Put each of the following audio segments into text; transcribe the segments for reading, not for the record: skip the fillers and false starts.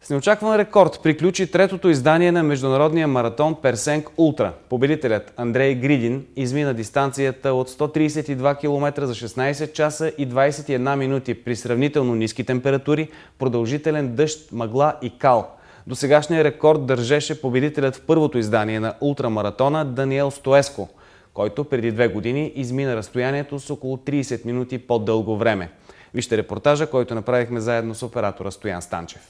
С неочакван рекорд приключи третото издание на международния маратон Персенк Ултра. Победителят Андрей Гридин измина дистанцията от 132 км за 16 часа и 21 минути при сравнително ниски температури, продължителен дъжд, мъгла и кал. Досегашният рекорд държеше победителят в първото издание на ултрамаратона Даниел Стоеско, който преди 2 години измина разстоянието с около 30 минути по-дълго време. Вижте репортажа, който направихме заедно с оператора Стоян Станчев.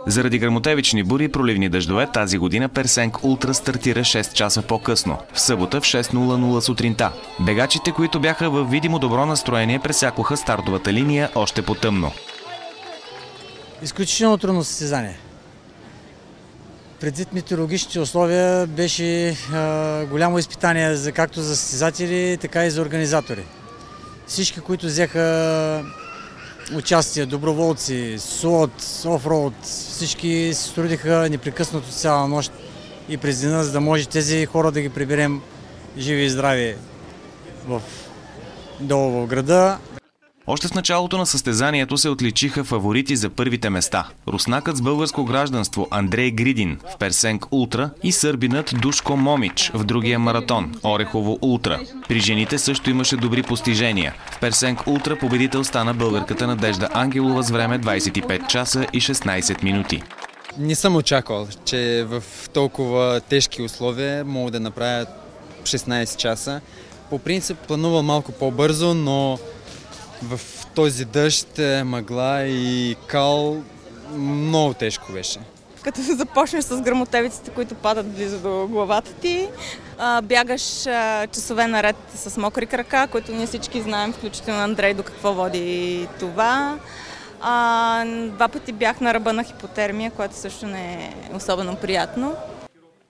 Заради гръмотевични бури и проливни дъждове тази година Персенк Ултра стартира 6 часа по-късно, в събота в 6:00 сутринта. Бегачите, които бяха в видимо добро настроение, пресякоха стартовата линия още по-тъмно. Изключително трудно състезание. Предвид метеорологичните условия беше голямо изпитание както за състезатели, така и за организатори. Всички, които взеха участие, доброволци, слот, офроуд, всички се трудиха непрекъснато цяла нощ и през деня, за да може тези хора да ги приберем живи и здрави долу в града. Още в началото на състезанието се отличиха фаворити за първите места. Руснакът с българско гражданство Андрей Гридин в Персенк Ултра и сърбинът Душко Момич в другия маратон Орехово Ултра. При жените също имаше добри постижения. В Персенк Ултра победител стана българката Надежда Ангелова с време 25 часа и 16 минути. Не съм очаквал, че в толкова тежки условия мога да направя 16 часа. По принцип планувал малко по-бързо, но в този дъжд, мъгла и кал много тежко беше. Като започнеш с гръмотевиците, които падат близо до главата ти, бягаш часове наред с мокри крака, които ние всички знаем, включително Андрей, до какво води това. 2 пъти бях на ръба на хипотермия, което също не е особено приятно.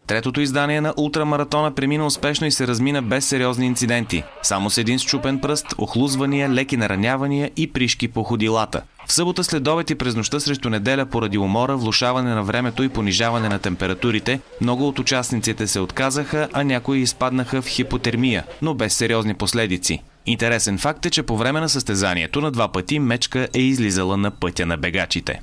Третото издание на ултрамаратона премина успешно и се размина без сериозни инциденти. Само с един счупен пръст, охлузвания, леки наранявания и пришки по ходилата. В събота следобед и през нощта срещу неделя поради умора, влошаване на времето и понижаване на температурите, много от участниците се отказаха, а някои изпаднаха в хипотермия, но без сериозни последици. Интересен факт е, че по време на състезанието на 2 пъти мечка е излизала на пътя на бегачите.